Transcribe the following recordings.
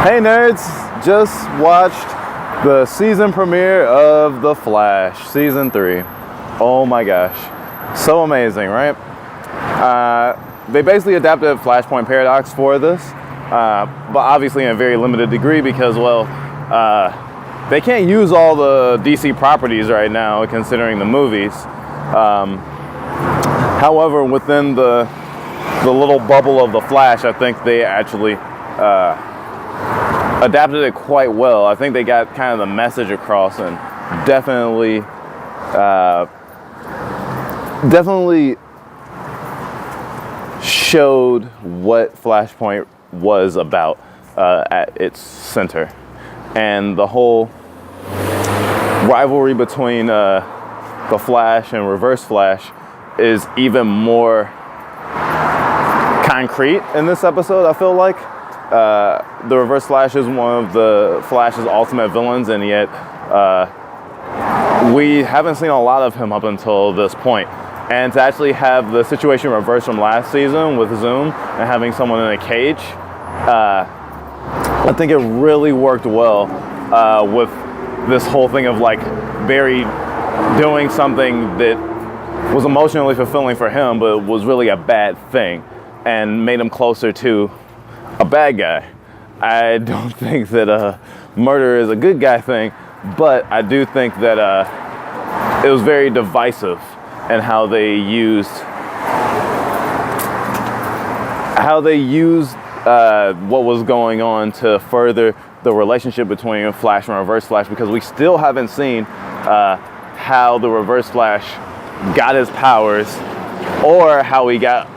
Hey nerds, just watched the season premiere of The Flash, season 3. Oh my gosh, so amazing, right? They basically adapted Flashpoint paradox for this, but obviously in a very limited degree because, well, they can't use all the DC properties right now considering the movies. However, within the little bubble of The Flash, I think they actually adapted it quite well. I think they got kind of the message across and definitely showed what Flashpoint was about at its center. And the whole rivalry between the Flash and Reverse Flash is even more concrete in this episode, I feel like. The Reverse Flash is one of the Flash's ultimate villains, and yet we haven't seen a lot of him up until this point. And to actually have the situation reversed from last season with Zoom and having someone in a cage, I think it really worked well with this whole thing of like Barry doing something that was emotionally fulfilling for him, but was really a bad thing and made him closer to a bad guy. I don't think that murder is a good guy thing, but I do think that it was very divisive in how they used what was going on to further the relationship between Flash and Reverse Flash, because we still haven't seen how the Reverse Flash got his powers or how he got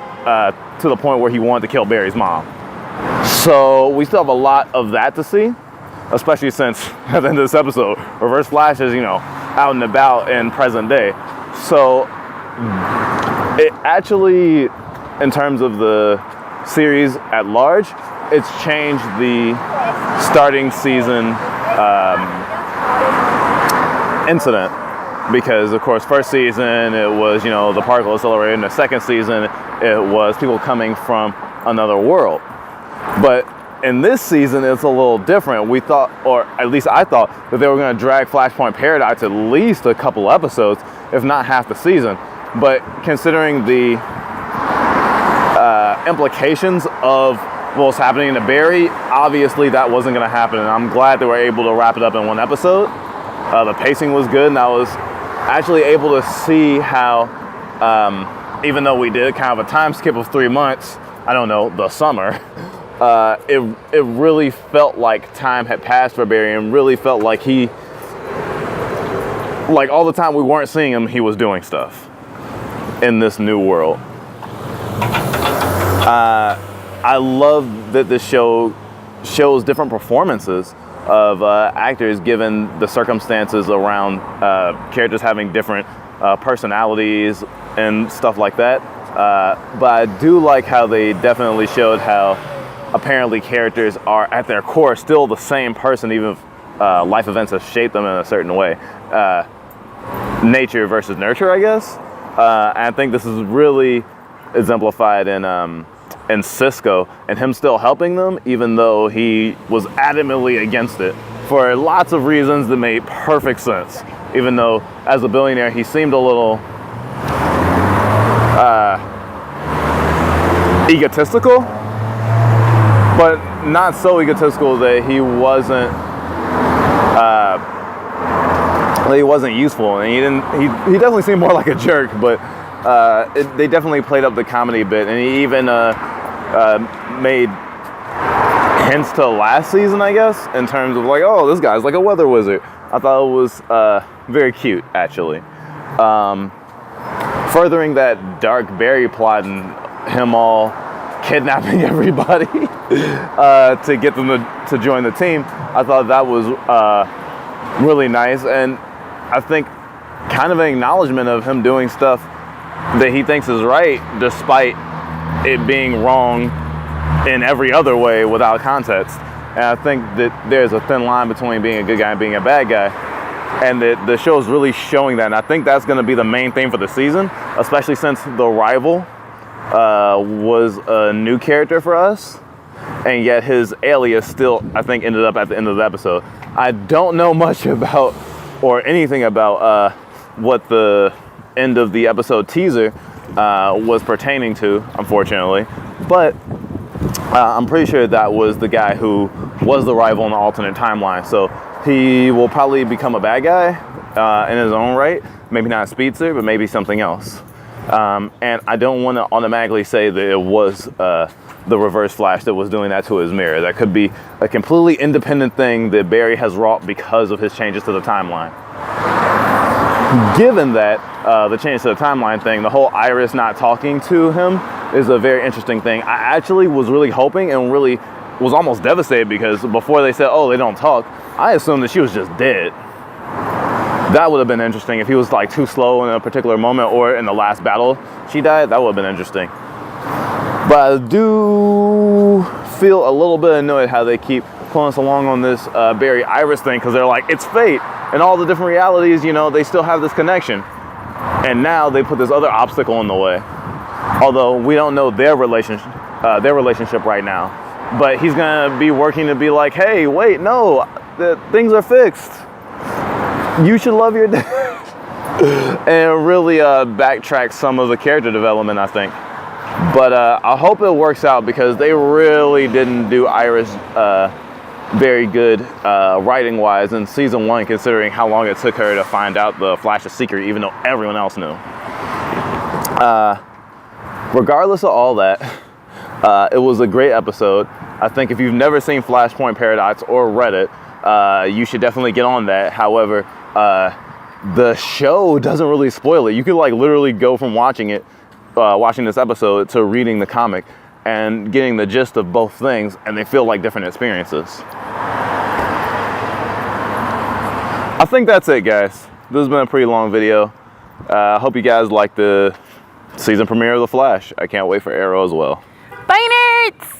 to the point where he wanted to kill Barry's mom. So we still have a lot of that to see, especially since at the end of this episode, Reverse Flash is, out and about in present day. So it actually, in terms of the series at large, it's changed the starting season incident. Because, of course, first season, it was, the particle accelerator. In the second season, it was people coming from another world. But in this season, it's a little different. We thought, or at least I thought, that they were going to drag Flashpoint Paradox at least a couple episodes, if not half the season. But considering the implications of what was happening to Barry, obviously that wasn't going to happen. And I'm glad they were able to wrap it up in one episode. The pacing was good, and I was actually able to see how, even though we did kind of a time skip of 3 months, I don't know, the summer, it really felt like time had passed for Barry, and really felt like all the time we weren't seeing him, he was doing stuff in this new world. I love that this show shows different performances of actors given the circumstances around characters having different personalities and stuff like that. But I do like how they definitely showed how apparently characters are at their core still the same person, even if life events have shaped them in a certain way. Nature versus nurture, I guess. And I think this is really exemplified in Cisco and him still helping them, even though he was adamantly against it for lots of reasons that made perfect sense. Even though, as a billionaire, he seemed a little egotistical, but not so egotistical that he wasn't useful, and he definitely seemed more like a jerk, but they definitely played up the comedy bit, and he even made hints to last season, I guess, in terms of like, oh, this guy's like a weather wizard. I thought it was very cute, actually. Furthering that dark Barry plot and him all kidnapping everybody to get them to join the team, I thought that was really nice, and I think kind of an acknowledgement of him doing stuff that he thinks is right, despite it being wrong in every other way without context. And I think that there's a thin line between being a good guy and being a bad guy, and that the show is really showing that. And I think that's going to be the main thing for the season, especially since the rival was a new character for us. and yet his alias still, I think, ended up at the end of the episode. I don't know much about or anything about what the end of the episode teaser was pertaining to, unfortunately, but I'm pretty sure that was the guy who was the rival in the alternate timeline. So he will probably become a bad guy in his own right. Maybe not a speedster, but maybe something else. And I don't want to automatically say that it was the Reverse Flash that was doing that to his mirror. That could be a completely independent thing that Barry has wrought because of his changes to the timeline. Given that the change to the timeline thing, the whole Iris not talking to him is a very interesting thing. I actually was really hoping and really was almost devastated because before they said, oh, they don't talk, I assumed that she was just dead. That would have been interesting if he was like too slow in a particular moment, or in the last battle she died. That would have been interesting. But I do feel a little bit annoyed how they keep pulling us along on this Barry Iris thing, because they're like, it's fate. And all the different realities, you know, they still have this connection. And now they put this other obstacle in the way. Although we don't know their relationship right now. But he's gonna be working to be like, hey, wait, no, things are fixed. You should love your dad. And really backtrack some of the character development, I think. But I hope it works out, because they really didn't do Iris very good writing wise in season 1, considering how long it took her to find out the Flash's secret, even though everyone else knew. Regardless of all that, it was a great episode. I think if you've never seen Flashpoint Paradox or read it, you should definitely get on that. However, the show doesn't really spoil it. You could like literally go from watching this episode to reading the comic and getting the gist of both things, and they feel like different experiences. I think that's it, guys. This has been a pretty long video. I hope you guys like the season premiere of The Flash. I can't wait for Arrow as well. Bye, nerds!